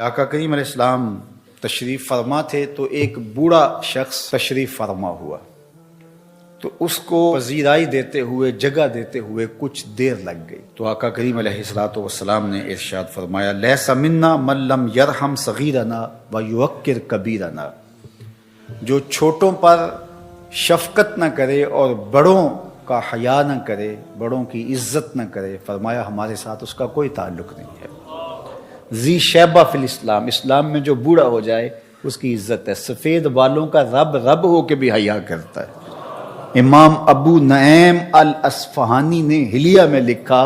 آقا کریم علیہ السلام تشریف فرما تھے تو ایک بوڑھا شخص تشریف فرما ہوا، تو اس کو پذیرائی دیتے ہوئے جگہ دیتے ہوئے کچھ دیر لگ گئی، تو آقا کریم علیہ السلام نے ارشاد فرمایا لیس منا من لم یرحم صغیرنا ویوقر کبیرنا، جو چھوٹوں پر شفقت نہ کرے اور بڑوں کا حیا نہ کرے، بڑوں کی عزت نہ کرے، فرمایا ہمارے ساتھ اس کا کوئی تعلق نہیں ہے۔ ذی شیبہ فی الاسلام، اسلام میں جو بوڑھا ہو جائے اس کی عزت ہے۔ سفید بالوں کا رب رب ہو کے بھی حیا کرتا ہے۔ امام ابو نعیم الاصفہانی نے حلیہ میں لکھا،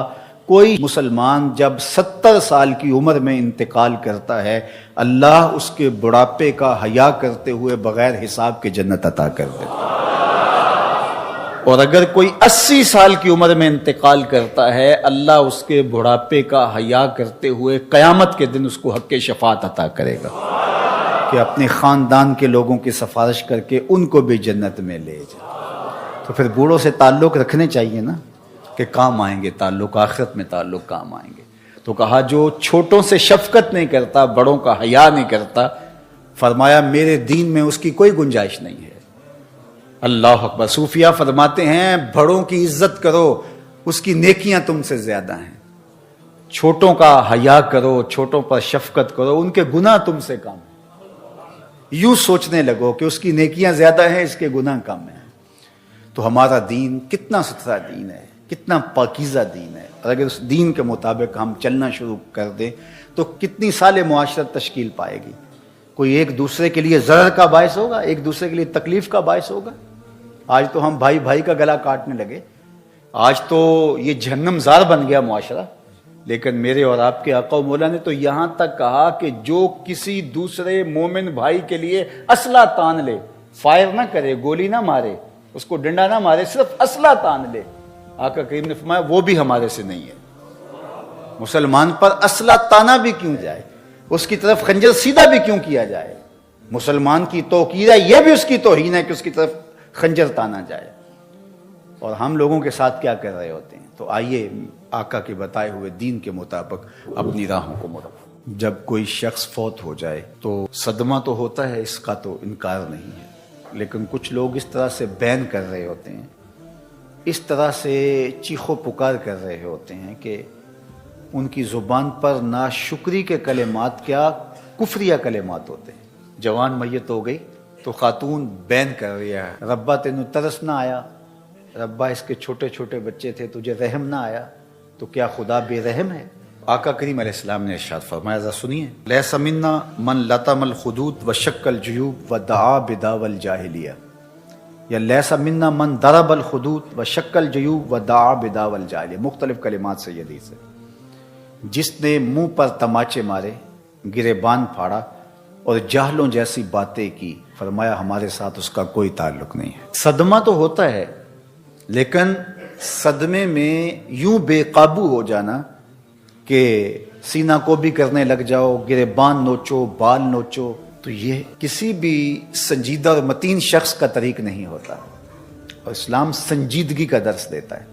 کوئی مسلمان جب 70 سال کی عمر میں انتقال کرتا ہے، اللہ اس کے بڑھاپے کا حیا کرتے ہوئے بغیر حساب کے جنت عطا کر دیتا ہے، اور اگر کوئی 80 سال کی عمر میں انتقال کرتا ہے، اللہ اس کے بڑھاپے کا حیا کرتے ہوئے قیامت کے دن اس کو حق شفاعت عطا کرے گا کہ اپنے خاندان کے لوگوں کی سفارش کر کے ان کو بھی جنت میں لے جائے۔ تو پھر بوڑھوں سے تعلق رکھنے چاہیے نا، کہ کام آئیں گے، تعلق آخرت میں تعلق کام آئیں گے۔ تو کہا جو چھوٹوں سے شفقت نہیں کرتا، بڑوں کا حیا نہیں کرتا، فرمایا میرے دین میں اس کی کوئی گنجائش نہیں ہے۔ اللہ اکبر۔ صوفیہ فرماتے ہیں بڑوں کی عزت کرو، اس کی نیکیاں تم سے زیادہ ہیں، چھوٹوں کا حیا کرو، چھوٹوں پر شفقت کرو، ان کے گناہ تم سے کم ہیں۔ یوں سوچنے لگو کہ اس کی نیکیاں زیادہ ہیں، اس کے گناہ کم ہیں۔ تو ہمارا دین کتنا ستھرا دین ہے، کتنا پاکیزہ دین ہے، اور اگر اس دین کے مطابق ہم چلنا شروع کر دیں تو کتنی سال معاشرت تشکیل پائے گی۔ کوئی ایک دوسرے کے لیے ضرر کا باعث ہوگا، ایک دوسرے کے لیے تکلیف کا باعث ہوگا۔ آج تو ہم بھائی بھائی کا گلا کاٹنے لگے، آج تو یہ جہنم زار بن گیا معاشرہ۔ لیکن میرے اور آپ کے آقا و مولا نے تو یہاں تک کہا کہ جو کسی دوسرے مومن بھائی کے لیے اسلحہ تان لے، فائر نہ کرے، گولی نہ مارے، اس کو ڈنڈا نہ مارے، صرف اسلحہ تان لے، آقا کریم نے فرمایا وہ بھی ہمارے سے نہیں ہے۔ مسلمان پر اسلحہ تانا بھی کیوں جائے، اس کی طرف خنجر سیدھا بھی کیوں کیا جائے؟ مسلمان کی توقیر ہے، یہ بھی اس کی توہین ہے کہ اس کی طرف خنجر تانا جائے۔ اور ہم لوگوں کے ساتھ کیا کر رہے ہوتے ہیں؟ تو آئیے آقا کے بتائے ہوئے دین کے مطابق اپنی راہوں کو مڑو۔ جب کوئی شخص فوت ہو جائے تو صدمہ تو ہوتا ہے، اس کا تو انکار نہیں ہے، لیکن کچھ لوگ اس طرح سے بین کر رہے ہوتے ہیں، اس طرح سے چیخ و پکار کر رہے ہوتے ہیں کہ ان کی زبان پر ناشکری کے کلمات کیا کفریہ کلمات ہوتے ہیں۔ جوان میت ہو گئی تو خاتون بین کر رہی ہے، ربا تینوں ترس نہ آیا، ربا اس کے چھوٹے چھوٹے بچے تھے تجھے رحم نہ آیا، تو کیا خدا بے رحم ہے؟ آقا کریم علیہ السلام نے ارشاد فرمایا، ذرا سنیے، لیس منا من لطم الخدود وشق الجیوب ودعا بدعوی الجاہلیہ، یا لیس منا من ضرب الخدود وشق الجیوب ودعا بدعوی الجاہلیہ، مختلف کلمات سے یہ حدیث ہے۔ جس نے منہ پر تماچے مارے، گریبان پھاڑا اور جاہلوں جیسی باتیں کی، فرمایا ہمارے ساتھ اس کا کوئی تعلق نہیں ہے۔ صدمہ تو ہوتا ہے، لیکن صدمے میں یوں بے قابو ہو جانا کہ سینہ کو بھی کرنے لگ جاؤ، گریبان نوچو، بال نوچو، تو یہ کسی بھی سنجیدہ اور متین شخص کا طریق نہیں ہوتا۔ اور اسلام سنجیدگی کا درس دیتا ہے،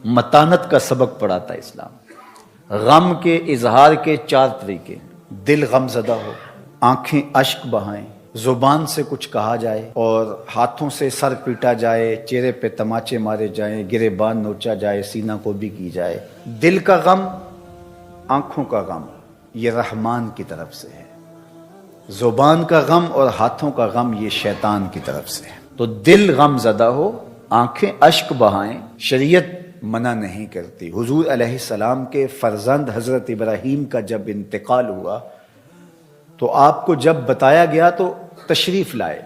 متانت کا سبق پڑھاتا ہے اسلام۔ غم کے اظہار کے 4 طریقے، دل غم زدہ ہو، آنکھیں اشک بہائیں، زبان سے کچھ کہا جائے اور ہاتھوں سے سر پیٹا جائے، چہرے پہ تماچے مارے جائیں، گریبان نوچا جائے، سینہ کو بھی کی جائے۔ دل کا غم، آنکھوں کا غم، یہ رحمان کی طرف سے ہے۔ زبان کا غم اور ہاتھوں کا غم یہ شیطان کی طرف سے ہے۔ تو دل غم زدہ ہو، آنکھیں اشک بہائیں، شریعت منع نہیں کرتی۔ حضور علیہ السلام کے فرزند حضرت ابراہیم کا جب انتقال ہوا تو آپ کو جب بتایا گیا تو تشریف لائے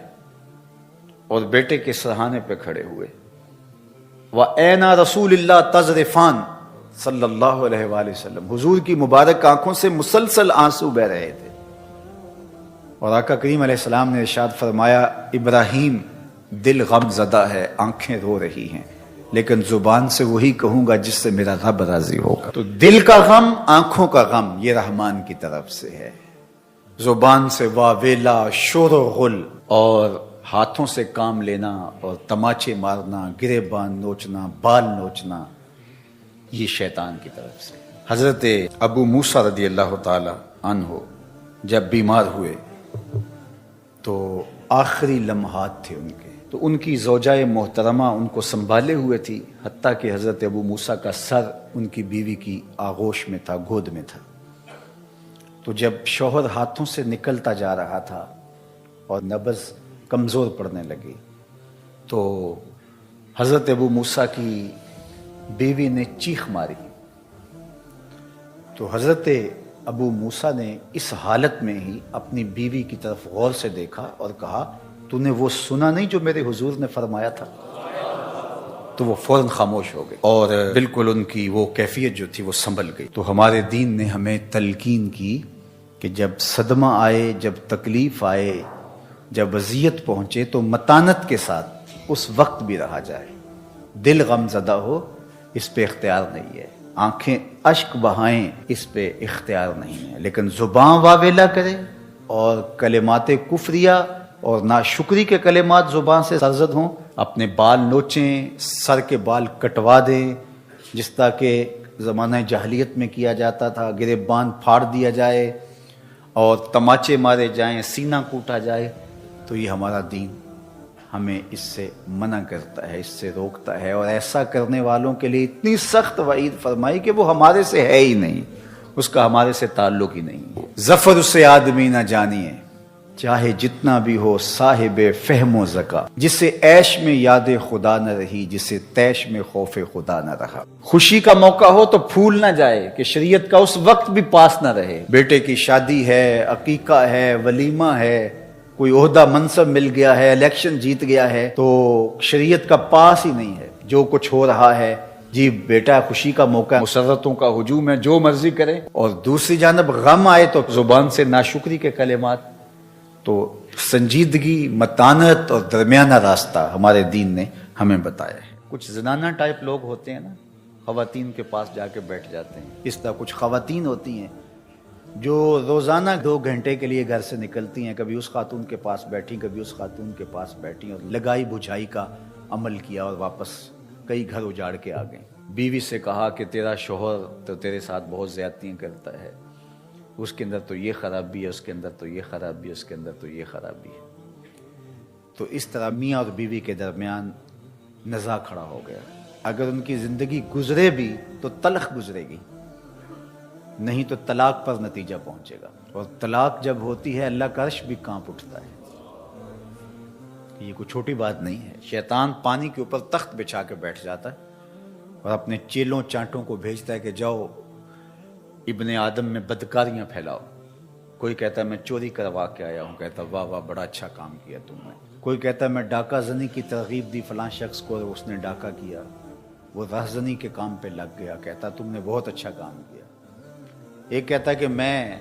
اور بیٹے کے سرہانے پہ کھڑے ہوئے۔ وَأَيْنَ رَسُولِ اللَّهِ تَذْرِفَانِ صلی اللہ علیہ وآلہ وسلم، حضور کی مبارک آنکھوں سے مسلسل آنسو بہ رہے تھے، اور آقا کریم علیہ السلام نے ارشاد فرمایا ابراہیم دل غم زدہ ہے، آنکھیں رو رہی ہیں، لیکن زبان سے وہی کہوں گا جس سے میرا رب راضی ہوگا۔ تو دل کا غم، آنکھوں کا غم یہ رحمان کی طرف سے ہے۔ زبان سے واویلا، شور و غل، اور ہاتھوں سے کام لینا اور تماچے مارنا، گریبان نوچنا، بال نوچنا، یہ شیطان کی طرف سے۔ حضرت ابو موسیٰ رضی اللہ تعالی عنہ جب بیمار ہوئے تو آخری لمحات تھے ان کے، تو ان کی زوجہ محترمہ ان کو سنبھالے ہوئے تھی، حتیٰ کہ حضرت ابو موسیٰ کا سر ان کی بیوی کی آغوش میں تھا، گود میں تھا۔ تو جب شوہر ہاتھوں سے نکلتا جا رہا تھا اور نبض کمزور پڑنے لگی تو حضرت ابو موسیٰ کی بیوی نے چیخ ماری، تو حضرت ابو موسیٰ نے اس حالت میں ہی اپنی بیوی کی طرف غور سے دیکھا اور کہا، تو نے وہ سنا نہیں جو میرے حضور نے فرمایا تھا؟ تو وہ فوراً خاموش ہو گئی اور بالکل ان کی وہ کیفیت جو تھی وہ سنبھل گئی۔ تو ہمارے دین نے ہمیں تلقین کی کہ جب صدمہ آئے، جب تکلیف آئے، جب اذیت پہنچے تو متانت کے ساتھ اس وقت بھی رہا جائے۔ دل غم زدہ ہو اس پہ اختیار نہیں ہے، آنکھیں اشک بہائیں اس پہ اختیار نہیں ہے، لیکن زبان واویلا کرے اور کلمات کفریہ اور ناشکری کے کلمات زبان سے سرزد ہوں، اپنے بال نوچیں، سر کے بال کٹوا دیں، جس طرح کہ زمانہ جاہلیت میں کیا جاتا تھا، گریبان پھاڑ دیا جائے اور تماچے مارے جائیں، سینہ کوٹا جائے، تو یہ ہمارا دین ہمیں اس سے منع کرتا ہے، اس سے روکتا ہے، اور ایسا کرنے والوں کے لیے اتنی سخت وعید فرمائی کہ وہ ہمارے سے ہے ہی نہیں، اس کا ہمارے سے تعلق ہی نہیں۔ ظفر اسے آدمی نہ جانیے چاہے جتنا بھی ہو صاحب فہم و ذکا، جسے عیش میں یاد خدا نہ رہی، جسے تیش میں خوف خدا نہ رہا۔ خوشی کا موقع ہو تو پھول نہ جائے کہ شریعت کا اس وقت بھی پاس نہ رہے، بیٹے کی شادی ہے، عقیقہ ہے، ولیمہ ہے، کوئی عہدہ منصب مل گیا ہے، الیکشن جیت گیا ہے، تو شریعت کا پاس ہی نہیں ہے، جو کچھ ہو رہا ہے جی بیٹا خوشی کا موقع ہے، مسرتوں کا ہجوم ہے، جو مرضی کریں، اور دوسری جانب غم آئے تو زبان سے ناشکری کے کلمات۔ تو سنجیدگی، متانت اور درمیانہ راستہ ہمارے دین نے ہمیں بتایا ہے۔ کچھ زنانہ ٹائپ لوگ ہوتے ہیں نا، خواتین کے پاس جا کے بیٹھ جاتے ہیں، اس طرح کچھ خواتین ہوتی ہیں جو روزانہ 2 گھنٹے کے لیے گھر سے نکلتی ہیں، کبھی اس خاتون کے پاس بیٹھی، کبھی اس خاتون کے پاس بیٹھی، اور لگائی بجھائی کا عمل کیا اور واپس کئی گھر اجاڑ کے آ گئیں۔ بیوی سے کہا کہ تیرا شوہر تو تیرے ساتھ بہت زیادتیاں کرتا ہے، اس کے اندر تو یہ خرابی ہے، اس کے اندر تو یہ خرابی ہے، اس کے اندر تو یہ خرابی ہے۔ تو اس طرح میاں اور بیوی کے درمیان نزاع کھڑا ہو گیا۔ اگر ان کی زندگی گزرے بھی تو تلخ گزرے گی، نہیں تو طلاق پر نتیجہ پہنچے گا، اور طلاق جب ہوتی ہے اللہ کا عرش بھی کانپ اٹھتا ہے۔ یہ کوئی چھوٹی بات نہیں ہے۔ شیطان پانی کے اوپر تخت بچھا کے بیٹھ جاتا ہے اور اپنے چیلوں چانٹوں کو بھیجتا ہے کہ جاؤ ابن آدم میں بدکاریاں پھیلاؤ۔ کوئی کہتا ہے میں چوری کروا کے آیا ہوں، کہتا واہ واہ بڑا اچھا کام کیا تم نے۔ کوئی کہتا ہے میں ڈاکہ زنی کی ترغیب دی فلاں شخص کو، اس نے ڈاکہ کیا، وہ رہزنی کے کام پہ لگ گیا، کہتا تم نے بہت اچھا کام کیا۔ ایک کہتا ہے کہ میں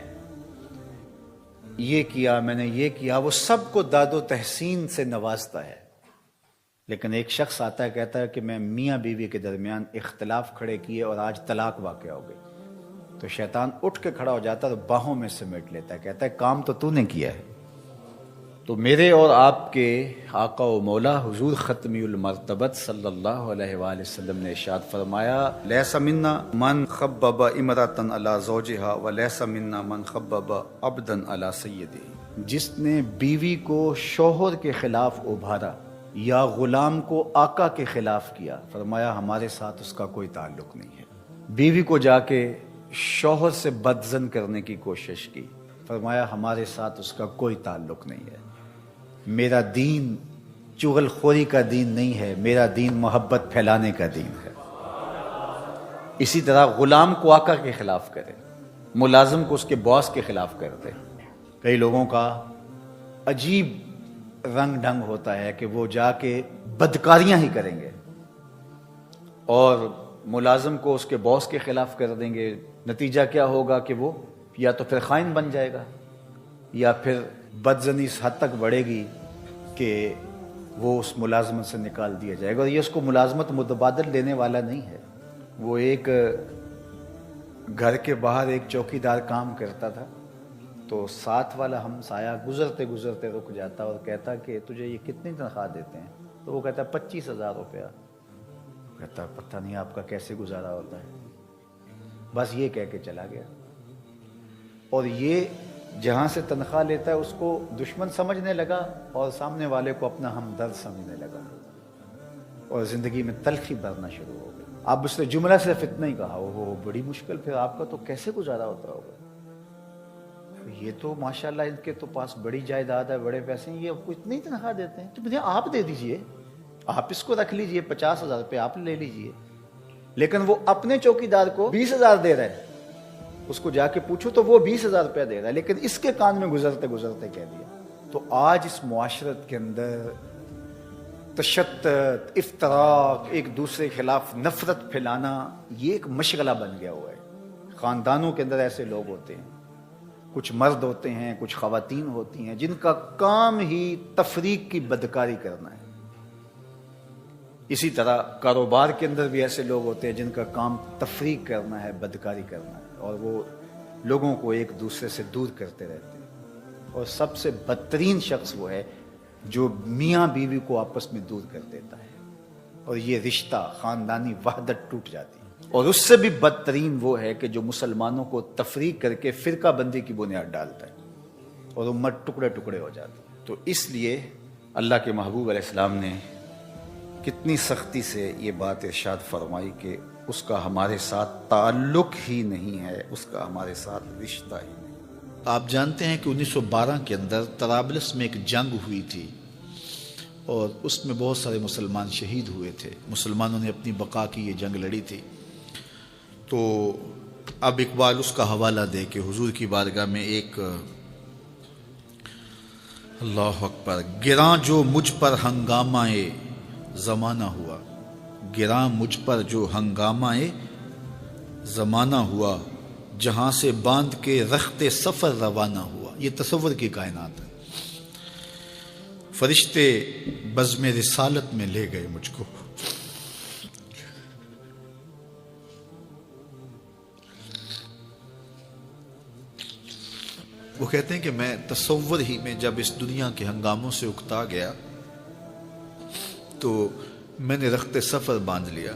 یہ کیا، میں نے یہ کیا، وہ سب کو داد و تحسین سے نوازتا ہے۔ لیکن ایک شخص آتا ہے کہتا ہے کہ میں میاں بیوی کے درمیان اختلاف کھڑے کیے اور آج طلاق واقع ہو گئی، تو شیطان اٹھ کے کھڑا ہو جاتا ہے، تو باہوں میں سمیٹ لیتا ہے، کہتا ہے کام تو نے کیا ہے۔ تو میرے اور آپ کے آقا و مولا حضور ختمی المرتبت صلی اللہ علیہ وآلہ وسلم نے ارشاد فرمایا، لیس منا من خبب امرأة علی زوجہا ولیس منا من خبب عبدا علی سیدہ۔ جس نے بیوی کو شوہر کے خلاف ابھارا یا غلام کو آقا کے خلاف کیا، فرمایا ہمارے ساتھ اس کا کوئی تعلق نہیں ہے۔ بیوی کو جا کے شوہر سے بدزن کرنے کی کوشش کی، فرمایا ہمارے ساتھ اس کا کوئی تعلق نہیں ہے۔ میرا دین چغل خوری کا دین نہیں ہے، میرا دین محبت پھیلانے کا دین ہے۔ اسی طرح غلام کو آقا کے خلاف کرے، ملازم کو اس کے باس کے خلاف کر دے۔ کئی لوگوں کا عجیب رنگ ڈھنگ ہوتا ہے کہ وہ جا کے بدکاریاں ہی کریں گے اور ملازم کو اس کے باس کے خلاف کر دیں گے۔ نتیجہ کیا ہوگا کہ وہ یا تو پھر خائن بن جائے گا، یا پھر بدزنی اس حد تک بڑھے گی کہ وہ اس ملازمت سے نکال دیا جائے گا۔ اور یہ اس کو ملازمت متبادل دینے والا نہیں ہے۔ وہ ایک گھر کے باہر ایک چوکیدار کام کرتا تھا، تو ساتھ والا ہمسایہ گزرتے گزرتے رک جاتا اور کہتا کہ تجھے یہ کتنی تنخواہ دیتے ہیں؟ تو وہ کہتا 25,000 روپیہ۔ کہتا پتہ نہیں آپ کا کیسے گزارا ہوتا ہے، بس یہ کہہ کے چلا گیا۔ اور یہ جہاں سے تنخواہ لیتا ہے اس کو دشمن سمجھنے لگا اور سامنے والے کو اپنا ہمدرد سمجھنے لگا اور زندگی میں تلخی بھرنا شروع ہو گئی. اب اس نے جملہ صرف اتنا ہی کہا, وہ بڑی مشکل, پھر آپ کا تو کیسے گزارا ہوتا ہوگا؟ یہ تو ماشاءاللہ ان کے تو پاس بڑی جائیداد ہے, بڑے پیسے ہیں, یہ آپ کو اتنی تنخواہ دیتے ہیں, تو مجھے آپ دے دیجئے, آپ اس کو رکھ لیجئے, 50,000 روپے آپ لے لیجئے. لیکن وہ اپنے چوکیدار کو 20,000 دے رہا ہے, اس کو جا کے پوچھو تو وہ 20,000 روپے دے رہا ہے, لیکن اس کے کان میں گزرتے گزرتے کہہ دیا. تو آج اس معاشرت کے اندر تشدد, افتراق, ایک دوسرے کے خلاف نفرت پھیلانا, یہ ایک مشغلہ بن گیا ہوا ہے. خاندانوں کے اندر ایسے لوگ ہوتے ہیں, کچھ مرد ہوتے ہیں, کچھ خواتین ہوتی ہیں, جن کا کام ہی تفریق کی بدکاری کرنا ہے. اسی طرح کاروبار کے اندر بھی ایسے لوگ ہوتے ہیں جن کا کام تفریق کرنا ہے, بدکاری کرنا ہے, اور وہ لوگوں کو ایک دوسرے سے دور کرتے رہتے ہیں. اور سب سے بدترین شخص وہ ہے جو میاں بیوی کو آپس میں دور کر دیتا ہے, اور یہ رشتہ, خاندانی وحدت ٹوٹ جاتی ہے. اور اس سے بھی بدترین وہ ہے کہ جو مسلمانوں کو تفریق کر کے فرقہ بندی کی بنیاد ڈالتا ہے اور امت ٹکڑے ٹکڑے ہو جاتی ہے. تو اس لیے اللہ کے محبوب علیہ السلام نے کتنی سختی سے یہ بات ارشاد فرمائی کہ اس کا ہمارے ساتھ تعلق ہی نہیں ہے, اس کا ہمارے ساتھ رشتہ ہی نہیں. آپ جانتے ہیں کہ 1912 کے اندر طرابلس میں ایک جنگ ہوئی تھی اور اس میں بہت سارے مسلمان شہید ہوئے تھے. مسلمانوں نے اپنی بقا کی یہ جنگ لڑی تھی. تو اب اقبال اس کا حوالہ دے کہ حضور کی بارگاہ میں ایک اللہ اکبر, گراں جو مجھ پر ہنگامہ زمانہ ہوا, گراں مجھ پر جو ہنگامہ زمانہ ہوا, جہاں سے باندھ کے رخت سفر روانہ ہوا. یہ تصور کی کائنات ہے. فرشتے بزم رسالت میں لے گئے مجھ کو, وہ کہتے ہیں کہ میں تصور ہی میں جب اس دنیا کے ہنگاموں سے اکتا گیا تو میں نے رخت سفر باندھ لیا.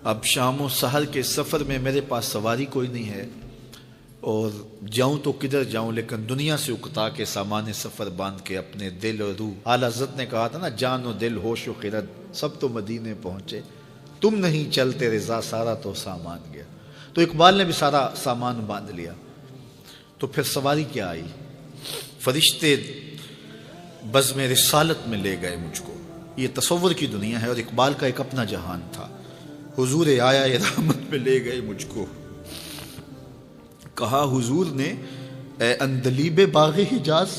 اب شام و سحر کے سفر میں میرے پاس سواری کوئی نہیں ہے, اور جاؤں تو کدھر جاؤں, لیکن دنیا سے اکتا کے سامان سفر باندھ کے اپنے دل اور روح, اعلی حضرت نے کہا تھا نا, جان و دل ہوش و خرد سب تو مدینے پہنچے, تم نہیں چلتے رضا سارا تو سامان گیا. تو اقبال نے بھی سارا سامان باندھ لیا, تو پھر سواری کیا آئی؟ فرشتے بزم رسالت میں لے گئے مجھ کو. یہ تصور کی دنیا ہے, اور اقبال کا ایک اپنا جہان تھا. حضور آیا رحمت میں لے گئے مجھ کو, کہا حضور نے اے اندلیب باغ حجاز,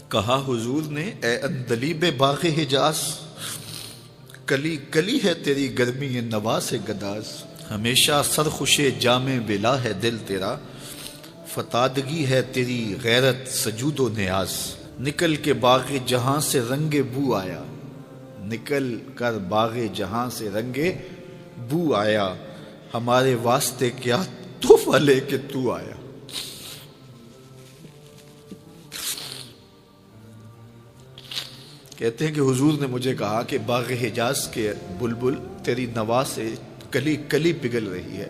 کہا حضور نے اے اندلیب باغ حجاز, کلی کلی ہے تیری گرمی نواز گداز, ہمیشہ سرخوش جام بلا ہے دل تیرا, فتادگی ہے تیری غیرت سجود و نیاز. نکل کے باغ جہاں سے رنگ بو آیا, نکل کر باغ جہاں سے رنگ بو آیا, ہمارے واسطے کیا تحفہ لے کے تو آیا. کہتے ہیں کہ حضور نے مجھے کہا کہ باغ حجاز کے بلبل تیری نوا سے کلی کلی پگھل رہی ہے,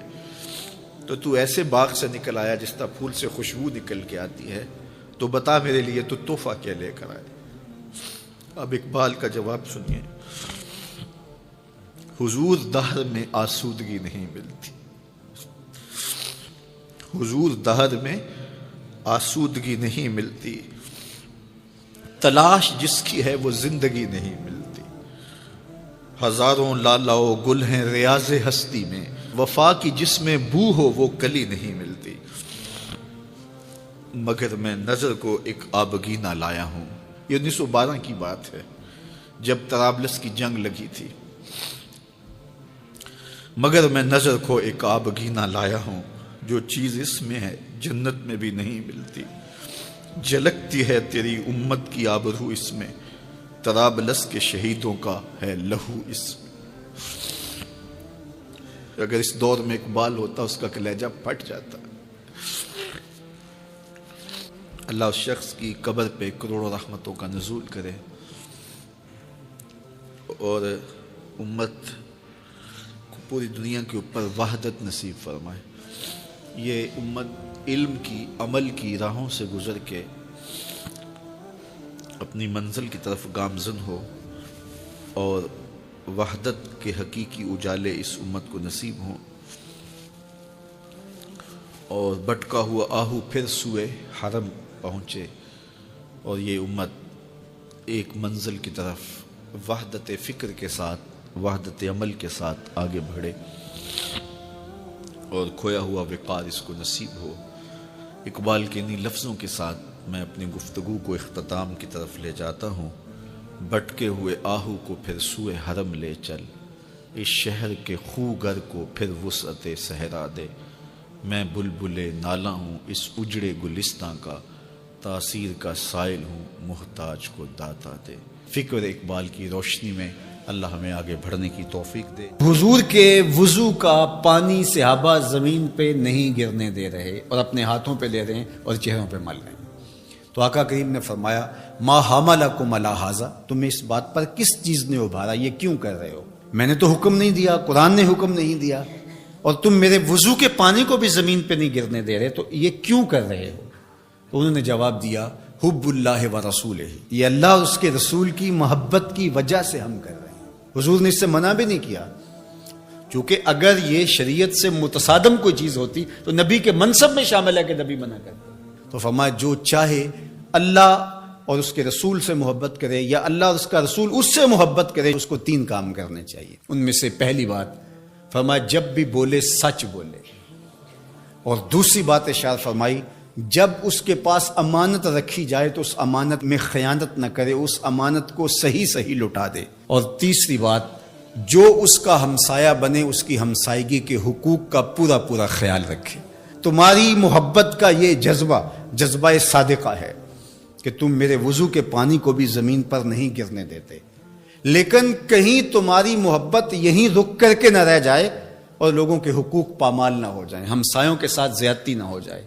تو ایسے باغ سے نکل آیا جس طرح پھول سے خوشبو نکل کے آتی ہے, تو بتا میرے لیے تو تحفہ کیا لے کر آئے. اب اقبال کا جواب سنیے. حضور دہر میں آسودگی نہیں ملتی, حضور دہر میں آسودگی نہیں ملتی, تلاش جس کی ہے وہ زندگی نہیں ملتی. ہزاروں لالا و گل ہیں ریاض ہستی میں, وفا کی جس میں بو ہو وہ کلی نہیں ملتی. مگر میں نظر کو ایک آبگینہ لایا ہوں. یہ 1912 کی بات ہے جب طرابلس کی جنگ لگی تھی. مگر میں نظر کو ایک آبگینہ لایا ہوں, جو چیز اس میں ہے جنت میں بھی نہیں ملتی. جھلکتی ہے تیری امت کی آبرو اس میں, طرابلس کے شہیدوں کا ہے لہو اس میں. اگر اس دور میں اقبال ہوتا اس کا کلیجہ پھٹ جاتا. اللہ اس شخص کی قبر پہ کروڑوں رحمتوں کا نزول کرے اور امت پوری دنیا کے اوپر وحدت نصیب فرمائے. یہ امت علم کی عمل کی راہوں سے گزر کے اپنی منزل کی طرف گامزن ہو اور وحدت کے حقیقی اجالے اس امت کو نصیب ہوں اور بٹکا ہوا آہو پھر سوئے حرم پہنچے اور یہ امت ایک منزل کی طرف وحدت فکر کے ساتھ وحدت عمل کے ساتھ آگے بڑھے اور کھویا ہوا وقار اس کو نصیب ہو. اقبال کے انہی لفظوں کے ساتھ میں اپنی گفتگو کو اختتام کی طرف لے جاتا ہوں. بٹکے ہوئے آہو کو پھر سوئے حرم لے چل، اس شہر کے خوگر کو پھر وسعت صحرا دے. میں بلبل نالا ہوں اس اجڑے گلستاں کا، تاثیر کا سائل ہوں محتاج کو داتا دے. فکر اقبال کی روشنی میں اللہ ہمیں آگے بڑھنے کی توفیق دے. حضور کے وضو کا پانی صحابہ زمین پہ نہیں گرنے دے رہے اور اپنے ہاتھوں پہ لے رہے ہیں اور چہروں پہ مل رہے ہیں. تو آقا کریم نے فرمایا ما حملکم علی ھذا، تمہیں اس بات پر کس چیز نے ابھارا، یہ کیوں کر رہے ہو؟ میں نے تو حکم نہیں دیا، قرآن نے حکم نہیں دیا، اور تم میرے وضو کے پانی کو بھی زمین پہ نہیں گرنے دے رہے، تو یہ کیوں کر رہے ہو؟ تو انہوں نے جواب دیا حب اللہ و رسولہ، یہ اللہ اور اس کے رسول کی محبت کی وجہ سے ہم کر رہے ہیں. حضور نے اس سے منع بھی نہیں کیا، چونکہ اگر یہ شریعت سے متصادم کوئی چیز ہوتی تو نبی کے منصب میں شامل ہے کہ نبی منع کرتے. تو فرمایا جو چاہے اللہ اور اس کے رسول سے محبت کرے یا اللہ اور اس کا رسول اس سے محبت کرے، اس کو 3 کام کرنے چاہیے. ان میں سے پہلی بات فرمایا جب بھی بولے سچ بولے، اور دوسری بات ارشاد فرمائی جب اس کے پاس امانت رکھی جائے تو اس امانت میں خیانت نہ کرے، اس امانت کو صحیح لٹا دے. اور تیسری بات جو اس کا ہمسایہ بنے اس کی ہمسائیگی کے حقوق کا پورا خیال رکھے. تمہاری محبت کا یہ جذبہ صادقہ ہے کہ تم میرے وضو کے پانی کو بھی زمین پر نہیں گرنے دیتے، لیکن کہیں تمہاری محبت یہیں رک کر کے نہ رہ جائے اور لوگوں کے حقوق پامال نہ ہو جائیں، ہمسایوں کے ساتھ زیادتی نہ ہو جائے.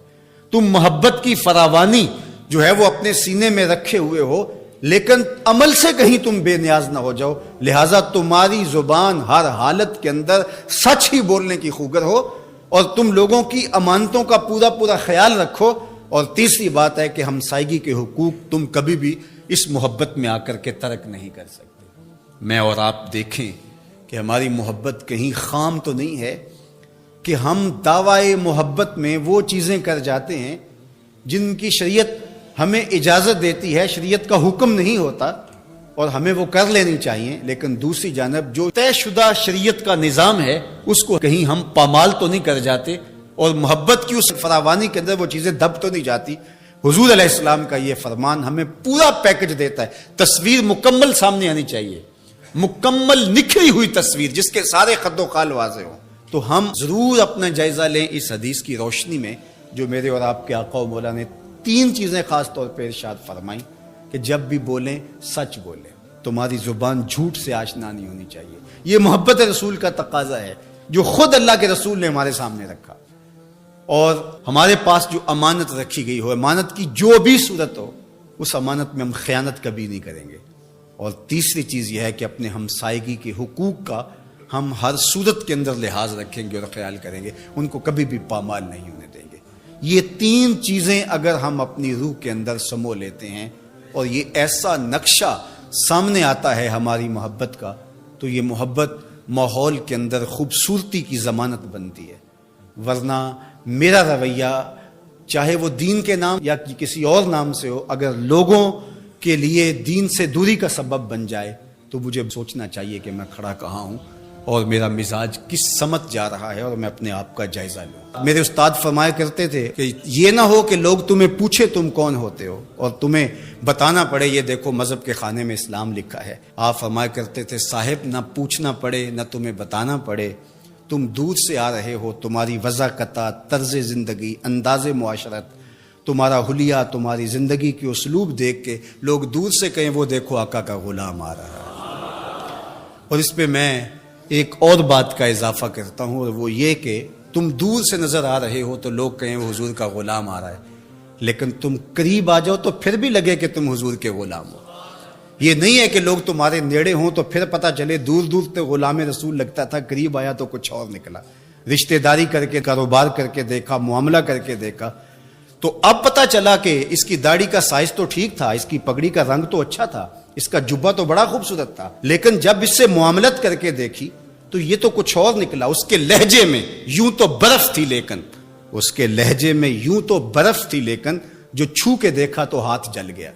تم محبت کی فراوانی جو ہے وہ اپنے سینے میں رکھے ہوئے ہو، لیکن عمل سے کہیں تم بے نیاز نہ ہو جاؤ، لہٰذا تمہاری زبان ہر حالت کے اندر سچ ہی بولنے کی خوگر ہو اور تم لوگوں کی امانتوں کا پورا خیال رکھو. اور تیسری بات ہے کہ ہمسائیگی کے حقوق تم کبھی بھی اس محبت میں آ کر کے ترک نہیں کر سکتے. میں اور آپ دیکھیں کہ ہماری محبت کہیں خام تو نہیں ہے کہ ہم دعوی محبت میں وہ چیزیں کر جاتے ہیں جن کی شریعت ہمیں اجازت دیتی ہے، شریعت کا حکم نہیں ہوتا اور ہمیں وہ کر لینی چاہیے، لیکن دوسری جانب جو طے شدہ شریعت کا نظام ہے اس کو کہیں ہم پامال تو نہیں کر جاتے اور محبت کی اس فراوانی کے اندر وہ چیزیں دب تو نہیں جاتی. حضور علیہ السلام کا یہ فرمان ہمیں پورا پیکج دیتا ہے. تصویر مکمل سامنے آنی چاہیے، مکمل نکھری ہوئی تصویر جس کے سارے خط و خال واضح ہوں. تو ہم ضرور اپنا جائزہ لیں اس حدیث کی روشنی میں جو میرے اور آپ کے آقا و مولا نے 3 چیزیں خاص طور پہ ارشاد فرمائیں کہ جب بھی بولیں سچ بولیں، تمہاری زبان جھوٹ سے آشنا نہیں ہونی چاہیے. یہ محبت رسول کا تقاضا ہے جو خود اللہ کے رسول نے ہمارے سامنے رکھا. اور ہمارے پاس جو امانت رکھی گئی ہو، امانت کی جو بھی صورت ہو، اس امانت میں ہم خیانت کبھی نہیں کریں گے. اور تیسری چیز یہ ہے کہ اپنے ہمسائیگی کے حقوق کا ہم ہر صورت کے اندر لحاظ رکھیں گے اور خیال کریں گے، ان کو کبھی بھی پامال نہیں ہونے دیں گے. یہ 3 چیزیں اگر ہم اپنی روح کے اندر سمو لیتے ہیں اور یہ ایسا نقشہ سامنے آتا ہے ہماری محبت کا، تو یہ محبت ماحول کے اندر خوبصورتی کی ضمانت بنتی ہے. ورنہ میرا رویہ چاہے وہ دین کے نام یا کسی اور نام سے ہو، اگر لوگوں کے لیے دین سے دوری کا سبب بن جائے تو مجھے سوچنا چاہیے کہ میں کھڑا کہاں ہوں اور میرا مزاج کس سمت جا رہا ہے اور میں اپنے آپ کا جائزہ لوں. میرے استاد فرمایا کرتے تھے کہ یہ نہ ہو کہ لوگ تمہیں پوچھے تم کون ہوتے ہو اور تمہیں بتانا پڑے یہ دیکھو مذہب کے خانے میں اسلام لکھا ہے. آپ فرمایا کرتے تھے صاحب نہ پوچھنا پڑے نہ تمہیں بتانا پڑے، تم دور سے آ رہے ہو، تمہاری وضاقت، طرز زندگی، انداز معاشرت، تمہارا حلیہ، تمہاری زندگی کی اسلوب دیکھ کے لوگ دور سے کہیں وہ دیکھو آقا کا غلام آ رہا ہے. اور اس پہ میں ایک اور بات کا اضافہ کرتا ہوں، اور وہ یہ کہ تم دور سے نظر آ رہے ہو تو لوگ کہیں وہ حضور کا غلام آ رہا ہے، لیکن تم قریب آ جاؤ تو پھر بھی لگے کہ تم حضور کے غلام ہو. یہ نہیں ہے کہ لوگ تمہارے نیڑے ہوں تو پھر پتہ چلے دور دور سے غلام رسول لگتا تھا، قریب آیا تو کچھ اور نکلا، رشتہ داری کر کے، کاروبار کر کے دیکھا، معاملہ کر کے دیکھا، تو اب پتہ چلا کہ اس کی داڑھی کا سائز تو ٹھیک تھا، اس کی پگڑی کا رنگ تو اچھا تھا، اس کا جبہ تو بڑا خوبصورت تھا، لیکن جب اس سے معاملت کر کے دیکھی تو یہ تو کچھ اور نکلا۔ اس کے لہجے میں یوں تو برف تھی، لیکن اس کے لہجے میں یوں تو برف تھی، لیکن جو چھو کے دیکھا تو ہاتھ جل گیا۔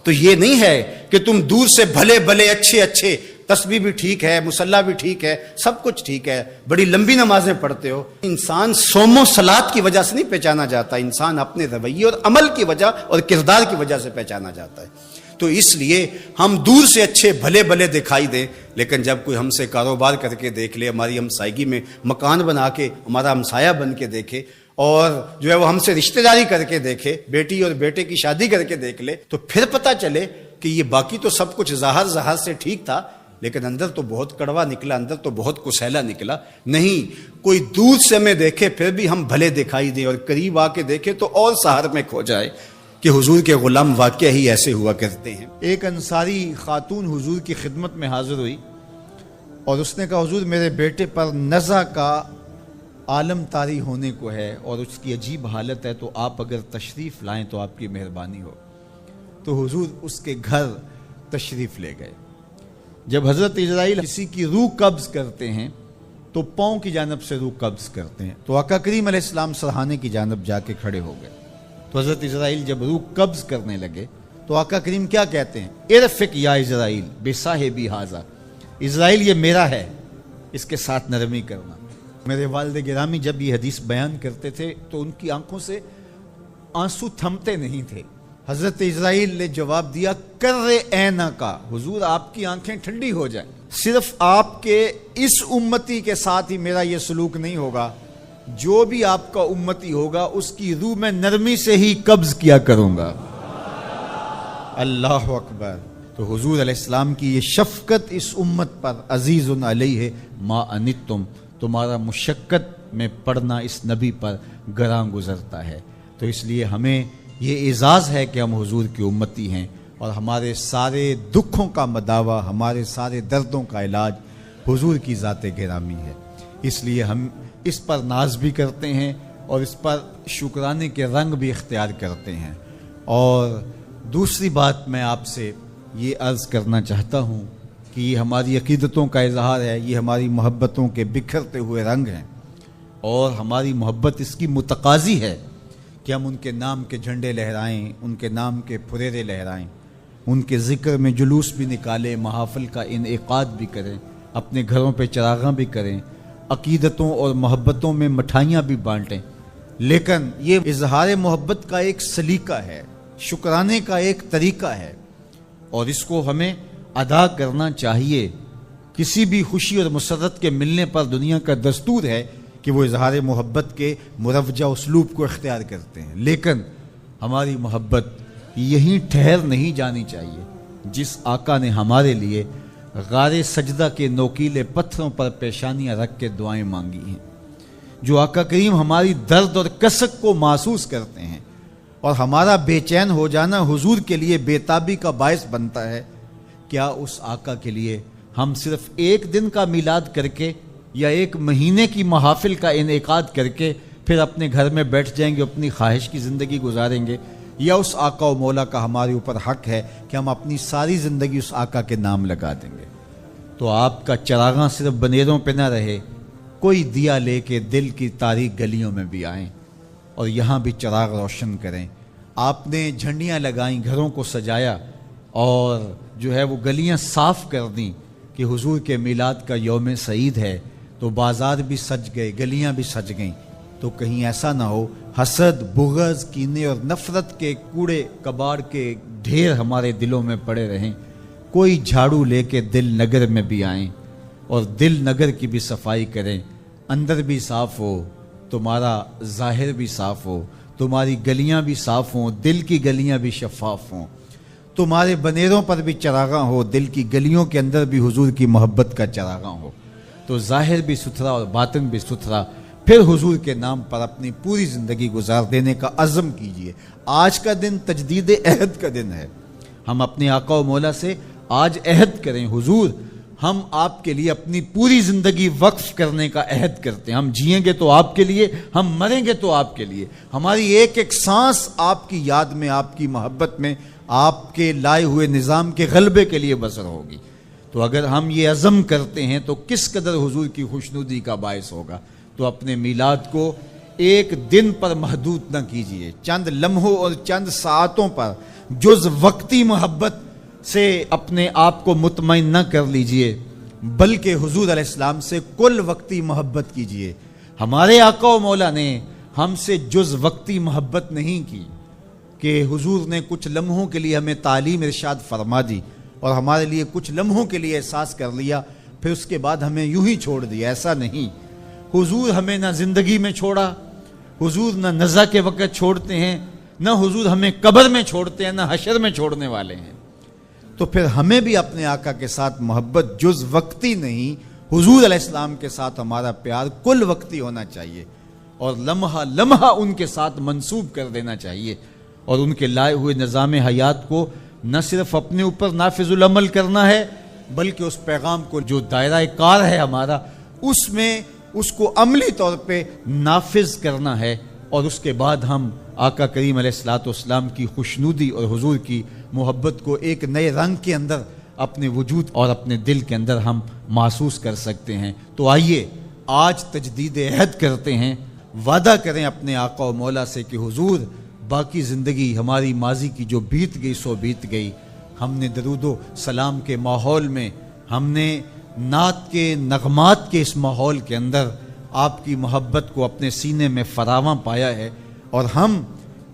تو یہ نہیں ہے کہ تم دور سے بھلے بھلے اچھے اچھے، تسبیح بھی ٹھیک ہے، مصلی بھی ٹھیک ہے، سب کچھ ٹھیک ہے، بڑی لمبی نمازیں پڑھتے ہو، انسان صوم و صلات کی وجہ سے نہیں پہچانا جاتا، انسان اپنے رویے اور عمل کی وجہ اور کردار کی وجہ سے پہچانا جاتا ہے۔ تو اس لیے ہم دور سے اچھے بھلے بھلے دکھائی دیں، لیکن جب کوئی ہم سے کاروبار کر کے دیکھ لے، ہماری ہمسائیگی میں مکان بنا کے ہمارا ہمسایہ بن کے دیکھے، اور جو ہے وہ ہم سے رشتہ داری کر کے دیکھے، بیٹی اور بیٹے کی شادی کر کے دیکھ لے، تو پھر پتہ چلے کہ یہ باقی تو سب کچھ ظاہر سے ٹھیک تھا، لیکن اندر تو بہت کڑوا نکلا، اندر تو بہت کسیلا نکلا۔ نہیں، کوئی دور سے ہمیں دیکھے پھر بھی ہم بھلے دکھائی دیں، اور قریب آ کے دیکھے تو اور سحر میں کھو جائے کہ حضور کے غلام واقعہ ہی ایسے ہوا کرتے ہیں۔ ایک انصاری خاتون حضور کی خدمت میں حاضر ہوئی اور اس نے کہا، حضور میرے بیٹے پر نزع کا عالم طاری ہونے کو ہے اور اس کی عجیب حالت ہے، تو آپ اگر تشریف لائیں تو آپ کی مہربانی ہو۔ تو حضور اس کے گھر تشریف لے گئے۔ جب حضرت اسرائیل کسی کی روح قبض کرتے ہیں تو پاؤں کی جانب سے روح قبض کرتے ہیں، تو آقا کریم علیہ السلام سرہانے کی جانب جا کے کھڑے ہو گئے۔ تو حضرت اسرائیل جب روح قبض کرنے لگے تو آقا کریم کیا کہتے ہیں؟ ارفق یا اسرائیل بصاحبی ھذا، اسرائیل یہ میرا ہے، اس کے ساتھ نرمی کرنا۔ میرے والد گرامی جب یہ حدیث بیان کرتے تھے تو ان کی آنکھوں سے آنسو تھمتے نہیں تھے۔ حضرت اسرائیل نے جواب دیا، کر عینا کا، حضور آپ کی آنکھیں ٹھنڈی ہو جائیں، صرف آپ کے اس امتی کے ساتھ ہی میرا یہ سلوک نہیں ہوگا، جو بھی آپ کا امتی ہوگا اس کی روح میں نرمی سے ہی قبض کیا کروں گا۔ اللہ اکبر۔ تو حضور علیہ السلام کی یہ شفقت اس امت پر، عزیز علیہ ما انتم، تمہارا مشقت میں پڑھنا اس نبی پر گراں گزرتا ہے۔ تو اس لیے ہمیں یہ اعزاز ہے کہ ہم حضور کی امتی ہیں، اور ہمارے سارے دکھوں کا مداوع، ہمارے سارے دردوں کا علاج حضور کی ذات گرامی ہے۔ اس لیے ہم اس پر ناز بھی کرتے ہیں اور اس پر شکرانے کے رنگ بھی اختیار کرتے ہیں۔ اور دوسری بات میں آپ سے یہ عرض کرنا چاہتا ہوں کہ یہ ہماری عقیدتوں کا اظہار ہے، یہ ہماری محبتوں کے بکھرتے ہوئے رنگ ہیں، اور ہماری محبت اس کی متقاضی ہے کہ ہم ان کے نام کے جھنڈے لہرائیں، ان کے نام کے پھریرے لہرائیں، ان کے ذکر میں جلوس بھی نکالیں، محافل کا انعقاد بھی کریں، اپنے گھروں پہ چراغاں بھی کریں، عقیدتوں اور محبتوں میں مٹھائیاں بھی بانٹیں۔ لیکن یہ اظہار محبت کا ایک سلیقہ ہے، شکرانے کا ایک طریقہ ہے، اور اس کو ہمیں ادا کرنا چاہیے۔ کسی بھی خوشی اور مسرت کے ملنے پر دنیا کا دستور ہے کہ وہ اظہار محبت کے مروجہ اسلوب کو اختیار کرتے ہیں، لیکن ہماری محبت یہیں ٹھہر نہیں جانی چاہیے۔ جس آقا نے ہمارے لیے غار سجدہ کے نوکیلے پتھروں پر پیشانیاں رکھ کے دعائیں مانگی ہیں، جو آقا کریم ہماری درد اور کسک کو محسوس کرتے ہیں، اور ہمارا بے چین ہو جانا حضور کے لیے بےتابی کا باعث بنتا ہے، کیا اس آقا کے لیے ہم صرف ایک دن کا میلاد کر کے یا ایک مہینے کی محافل کا انعقاد کر کے پھر اپنے گھر میں بیٹھ جائیں گے، اپنی خواہش کی زندگی گزاریں گے؟ یا اس آقا و مولا کا ہمارے اوپر حق ہے کہ ہم اپنی ساری زندگی اس آقا کے نام لگا دیں گے؟ تو آپ کا چراغاں صرف بنیروں پہ نہ رہے، کوئی دیا لے کے دل کی تاریک گلیوں میں بھی آئیں اور یہاں بھی چراغ روشن کریں۔ آپ نے جھنڈیاں لگائیں، گھروں کو سجایا، اور جو ہے وہ گلیاں صاف کر دیں کہ حضور کے میلاد کا یوم سعید ہے، تو بازار بھی سج گئے، گلیاں بھی سج گئیں۔ تو کہیں ایسا نہ ہو حسد، بغض، کینے اور نفرت کے کوڑے کباڑ کے ڈھیر ہمارے دلوں میں پڑے رہیں۔ کوئی جھاڑو لے کے دل نگر میں بھی آئیں اور دل نگر کی بھی صفائی کریں، اندر بھی صاف ہو، تمہارا ظاہر بھی صاف ہو، تمہاری گلیاں بھی صاف ہوں، دل کی گلیاں بھی شفاف ہوں، تمہارے بنیروں پر بھی چراغاں ہو، دل کی گلیوں کے اندر بھی حضور کی محبت کا چراغاں ہو، تو ظاہر بھی ستھرا اور باطن بھی ستھرا، پھر حضور کے نام پر اپنی پوری زندگی گزار دینے کا عزم کیجئے۔ آج کا دن تجدید عہد کا دن ہے، ہم اپنے آقا و مولا سے آج عہد کریں، حضور ہم آپ کے لیے اپنی پوری زندگی وقف کرنے کا عہد کرتے ہیں، ہم جئیں گے تو آپ کے لیے، ہم مریں گے تو آپ کے لیے، ہماری ایک ایک سانس آپ کی یاد میں، آپ کی محبت میں، آپ کے لائے ہوئے نظام کے غلبے کے لیے بسر ہوگی۔ تو اگر ہم یہ عزم کرتے ہیں تو کس قدر حضور کی خوشنودی کا باعث ہوگا۔ تو اپنے میلاد کو ایک دن پر محدود نہ کیجئے، چند لمحوں اور چند ساعتوں پر جز وقتی محبت سے اپنے آپ کو مطمئن نہ کر لیجئے، بلکہ حضور علیہ السلام سے کل وقتی محبت کیجئے۔ ہمارے آقا و مولا نے ہم سے جز وقتی محبت نہیں کی کہ حضور نے کچھ لمحوں کے لیے ہمیں تعلیم ارشاد فرما دی اور ہمارے لیے کچھ لمحوں کے لیے احساس کر لیا، پھر اس کے بعد ہمیں یوں ہی چھوڑ دیا، ایسا نہیں۔ حضور ہمیں نہ زندگی میں چھوڑا، حضور نہ نزا کے وقت چھوڑتے ہیں، نہ حضور ہمیں قبر میں چھوڑتے ہیں، نہ حشر میں چھوڑنے والے ہیں۔ تو پھر ہمیں بھی اپنے آقا کے ساتھ محبت جز وقتی نہیں، حضور علیہ السلام کے ساتھ ہمارا پیار کل وقتی ہونا چاہیے اور لمحہ لمحہ ان کے ساتھ منسوب کر دینا چاہیے، اور ان کے لائے ہوئے نظام حیات کو نہ صرف اپنے اوپر نافذ العمل کرنا ہے، بلکہ اس پیغام کو جو دائرہ کار ہے ہمارا، اس میں اس کو عملی طور پہ نافذ کرنا ہے، اور اس کے بعد ہم آقا کریم علیہ الصلوۃ والسلام کی خوشنودی اور حضور کی محبت کو ایک نئے رنگ کے اندر اپنے وجود اور اپنے دل کے اندر ہم محسوس کر سکتے ہیں۔ تو آئیے آج تجدید عہد کرتے ہیں، وعدہ کریں اپنے آقا و مولا سے کہ حضور باقی زندگی ہماری ماضی کی جو بیت گئی سو بیت گئی، ہم نے درود و سلام کے ماحول میں، ہم نے نعت کے نغمات کے اس ماحول کے اندر آپ کی محبت کو اپنے سینے میں فراواں پایا ہے، اور ہم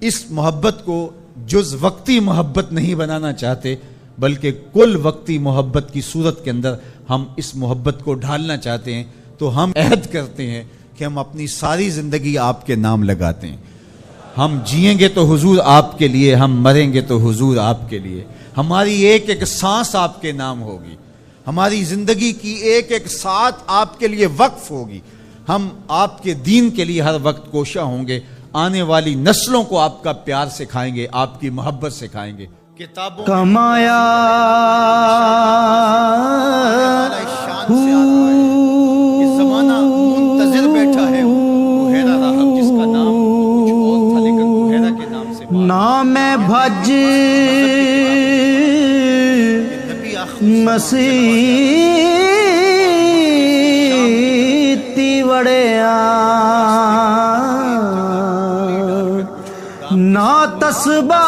اس محبت کو جز وقتی محبت نہیں بنانا چاہتے، بلکہ کل وقتی محبت کی صورت کے اندر ہم اس محبت کو ڈھالنا چاہتے ہیں۔ تو ہم عہد کرتے ہیں کہ ہم اپنی ساری زندگی آپ کے نام لگاتے ہیں، ہم جئیں گے تو حضور آپ کے لیے، ہم مریں گے تو حضور آپ کے لیے، ہماری ایک ایک سانس آپ کے نام ہوگی، ہماری زندگی کی ایک ایک ساتھ آپ کے لیے وقف ہوگی، ہم آپ کے دین کے لیے ہر وقت کوشاں ہوں گے، آنے والی نسلوں کو آپ کا پیار سکھائیں گے، آپ کی محبت سکھائیں گے۔ کتابوں کمایا زمانہ منتظر بیٹھا ہے بحیرہ راہب، جس کا نام کچھ اور تھا لیکن بحیرہ کے نام سے نام بھج مسیح تیوڑیا نا تسبا،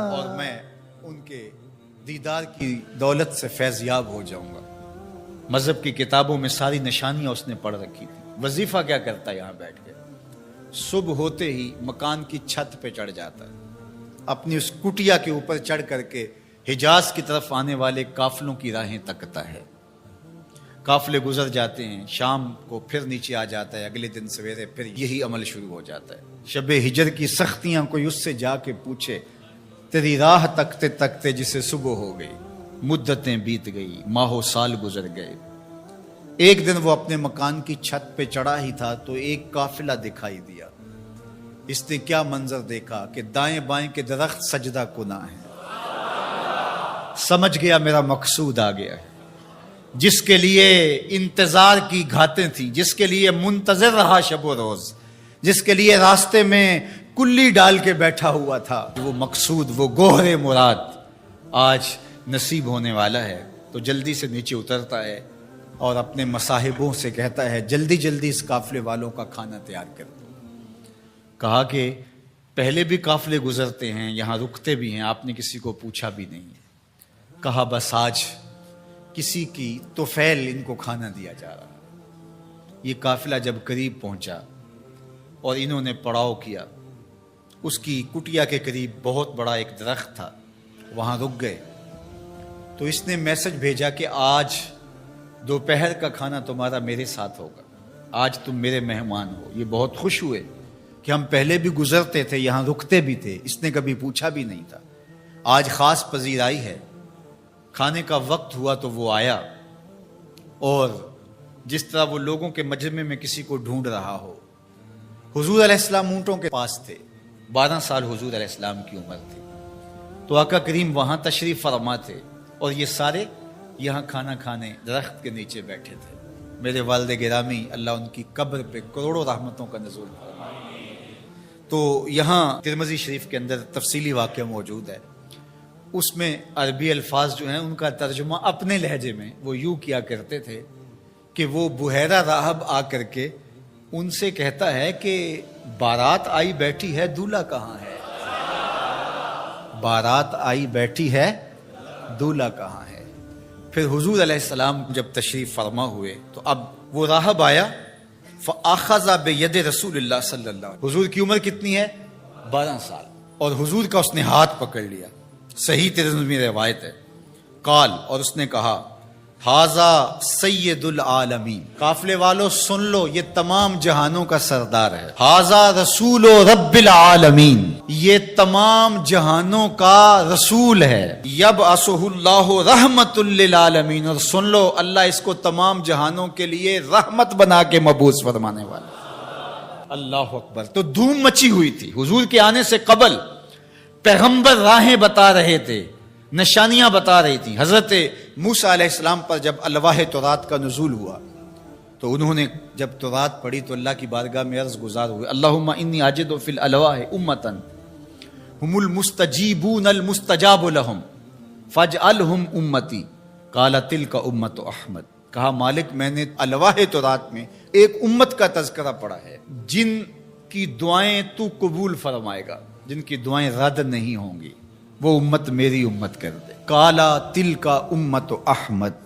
اور میں ان کے دیدار کی دولت سے فیض یاب ہو جاؤں گا۔ مذہب کی کتابوں میں ساری نشانیاں اس نے پڑھ رکھی تھی۔ وظیفہ کیا کرتا ہے یہاں بیٹھ کے؟ صبح ہوتے ہی مکان کی چھت پہ چڑھ جاتا ہے، اپنی اس کٹیا کے اوپر چڑھ کر کے حجاز کی طرف آنے والے قافلوں کی راہیں تکتا ہے۔ قافلے گزر جاتے ہیں، شام کو پھر نیچے آ جاتا ہے، اگلے دن سویرے پھر یہی عمل شروع ہو جاتا ہے۔ شب ہجر کی سختیاں کوئی اس سے جا کے پوچھے، تیری راہ تکتے تکتے جسے صبح ہو گئی، مدتیں بیت گئی، ماہ و سال گزر گئے۔ ایک دن وہ اپنے مکان کی چھت پہ چڑھا ہی تھا تو ایک قافلہ دکھائی دیا۔ اس نے کیا منظر دیکھا کہ دائیں بائیں کے درخت سجدہ کناں ہیں۔ سمجھ گیا میرا مقصود آ گیا ہے، جس کے لیے انتظار کی گھاتیں تھیں، جس کے لیے منتظر رہا شب و روز، جس کے لیے راستے میں کلی ڈال کے بیٹھا ہوا تھا، وہ مقصود، وہ گوہر مراد آج نصیب ہونے والا ہے۔ تو جلدی سے نیچے اترتا ہے اور اپنے مصاحبوں سے کہتا ہے، جلدی جلدی اس قافلے والوں کا کھانا تیار کر دو۔ کہا کہ پہلے بھی قافلے گزرتے ہیں، یہاں رکتے بھی ہیں، آپ نے کسی کو پوچھا بھی نہیں۔ کہا بس آج کسی کی طفیل ان کو کھانا دیا جا رہا۔ یہ قافلہ جب قریب پہنچا اور انہوں نے پڑاؤ کیا، اس کی کٹیا کے قریب بہت بڑا ایک درخت تھا، وہاں رک گئے۔ تو اس نے میسج بھیجا کہ آج دوپہر کا کھانا تمہارا میرے ساتھ ہوگا، آج تم میرے مہمان ہو۔ یہ بہت خوش ہوئے کہ ہم پہلے بھی گزرتے تھے، یہاں رکتے بھی تھے، اس نے کبھی پوچھا بھی نہیں تھا، آج خاص پذیرائی ہے۔ کھانے کا وقت ہوا تو وہ آیا، اور جس طرح وہ لوگوں کے مجمع میں کسی کو ڈھونڈ رہا ہو، حضور علیہ السلام اونٹوں کے پاس تھے، 12 سال حضور علیہ السلام کی عمر تھی. تو آقا کریم وہاں تشریف فرما تھے اور یہ سارے یہاں کھانا کھانے درخت کے نیچے بیٹھے تھے. میرے والد گرامی اللہ ان کی قبر پہ کروڑوں رحمتوں کا نزول فرمائے. تو یہاں ترمذی شریف کے اندر تفصیلی واقعہ موجود ہے. اس میں عربی الفاظ جو ہیں ان کا ترجمہ اپنے لہجے میں وہ یوں کیا کرتے تھے کہ وہ بحیرہ راہب آ کر کے ان سے کہتا ہے کہ بارات آئی بیٹھی ہے دولہا کہاں ہے. بارات آئی بیٹھی ہے دولہا کہاں ہے. پھر حضور علیہ السلام جب تشریف فرما ہوئے تو اب وہ راہب آیا فَأَخَذَ بِيَدِ رسول اللہ صلی اللہ علیہ وسلم. حضور کی عمر کتنی ہے؟ 12 سال. اور حضور کا اس نے ہاتھ پکڑ لیا. صحیح ترمذی میں روایت ہے. قال اور اس نے کہا ھذا سید العالمین. قافلے والو سن لو یہ تمام جہانوں کا سردار ہے. ھذا رسول رب العالمین. یہ تمام جہانوں کا رسول ہے. یبعثہ اللہ رحمت للعالمین. اور سن لو اللہ اس کو تمام جہانوں کے لیے رحمت بنا کے مبعوث فرمانے والا. اللہ اکبر. تو دھوم مچی ہوئی تھی. حضور کے آنے سے قبل پیغمبر راہیں بتا رہے تھے, نشانیاں بتا رہی تھیں. حضرت موسیٰ علیہ السلام پر جب الواح تورات کا نزول ہوا تو انہوں نے جب تورات پڑھی تو اللہ کی بارگاہ میں عرض گزار ہوئے اللہم انی اجد فی الالواح امتا هم المستجیبون المستجاب لهم فاجعلهم امتی قال تلک امت احمد. کہا مالک میں نے الواح تورات میں ایک امت کا تذکرہ پڑھا ہے جن کی دعائیں تو قبول فرمائے گا, جن کی دعائیں رد نہیں ہوں گی, وہ امت میری امت کر دے. کالا تل کا امت احمد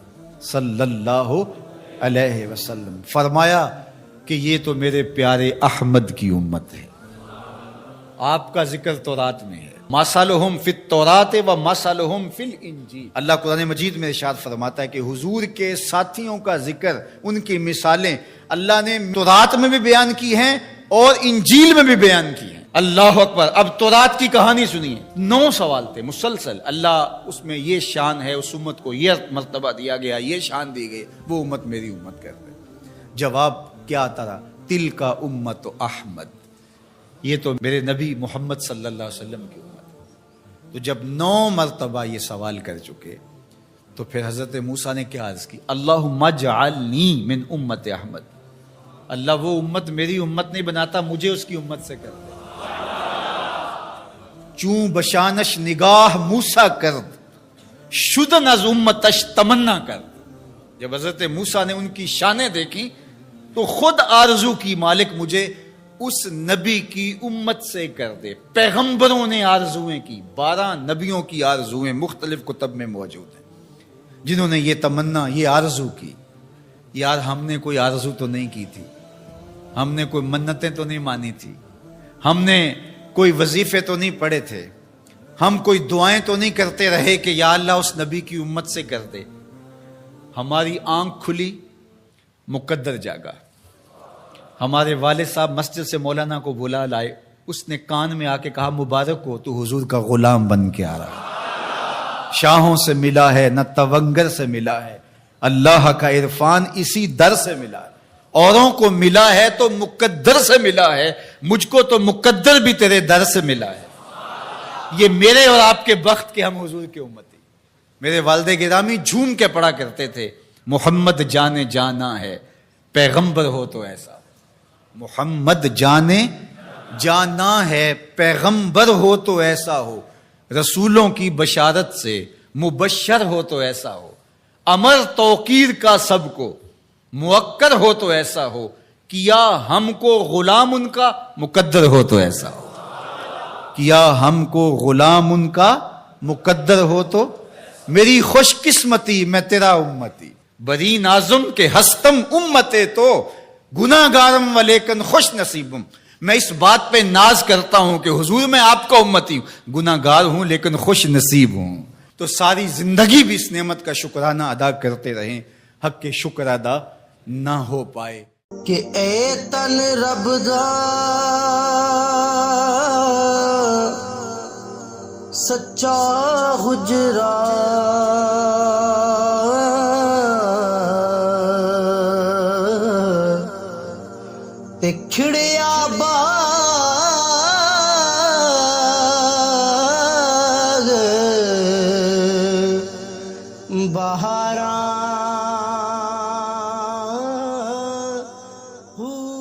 صلی اللہ علیہ وسلم. فرمایا کہ یہ تو میرے پیارے احمد کی امت ہے. آپ کا ذکر تورات میں ہے. مثلہم فی التوراۃ و مثلہم فی الانجیل. اللہ قرآن مجید میں ارشاد فرماتا ہے کہ حضور کے ساتھیوں کا ذکر, ان کی مثالیں اللہ نے تورات میں بھی بیان کی ہیں اور انجیل میں بھی بیان کی ہیں. اللہ اکبر. اب تورات کی کہانی سنیے. 9 سوال تھے مسلسل. اللہ اس میں یہ شان ہے, اس امت کو یہ مرتبہ دیا گیا, یہ شان دی گئی, وہ امت میری امت کر دے. جواب کیا آتا رہا؟ تل کا امت احمد. یہ تو میرے نبی محمد صلی اللہ علیہ وسلم کی امت. تو جب 9 مرتبہ یہ سوال کر چکے تو پھر حضرت موسیٰ نے کیا عرض کی؟ اللہم اجعلنی من امت احمد. اللہ وہ امت میری امت نہیں بناتا, مجھے اس کی امت سے کر دے. چون بشانش نگاہ موسیٰ کرد شدن از امتش تمنا کرد. جب حضرت موسیٰ نے ان کی شانیں دیکھی تو خود آرزو کی مالک مجھے اس نبی کی امت سے کر دے. پیغمبروں نے آرزویں کی, 12 نبیوں کی آرزویں مختلف کتب میں موجود ہیں جنہوں نے یہ تمنا, یہ آرزو کی. یار ہم نے کوئی آرزو تو نہیں کی تھی, ہم نے کوئی منتیں تو نہیں مانی تھی, ہم نے کوئی وظیفے تو نہیں پڑھے تھے, ہم کوئی دعائیں تو نہیں کرتے رہے کہ یا اللہ اس نبی کی امت سے کر دے. ہماری آنکھ کھلی, مقدر جاگا. ہمارے والد صاحب مسجد سے مولانا کو بلا لائے, اس نے کان میں آ کے کہا مبارک ہو تو حضور کا غلام بن کے آ رہا ہے. شاہوں سے ملا ہے نہ تونگر سے ملا ہے, اللہ کا عرفان اسی در سے ملا ہے. اوروں کو ملا ہے تو مقدر سے ملا ہے, مجھ کو تو مقدر بھی تیرے در سے ملا ہے. یہ میرے اور آپ کے بخت کے ہم حضور کی امتی. میرے والد گرامی جھوم کے پڑھا کرتے تھے محمد جانے جانا ہے پیغمبر ہو تو ایسا. محمد جانے جانا ہے پیغمبر ہو تو ایسا ہو, رسولوں کی بشارت سے مبشر ہو تو ایسا ہو, امر توقیر کا سب کو موکر ہو تو ایسا ہو, کیا ہم کو غلام ان کا مقدر ہو تو ایسا ہو. کیا ہم کو غلام ان کا مقدر ہو تو میری خوش قسمتی میں تیرا امتی. بری نازم کے ہستم امتے تو گناہ گارم و لیکن خوش نصیبم. میں اس بات پہ ناز کرتا ہوں کہ حضور میں آپ کا امتی ہوں, گناہ گار ہوں لیکن خوش نصیب ہوں. تو ساری زندگی بھی اس نعمت کا شکرانہ ادا کرتے رہیں, حق کے شکر ادا نہ ہو پائے. کہ اے تن رب دا سچا حجرا تے کھڑیا بار ہوں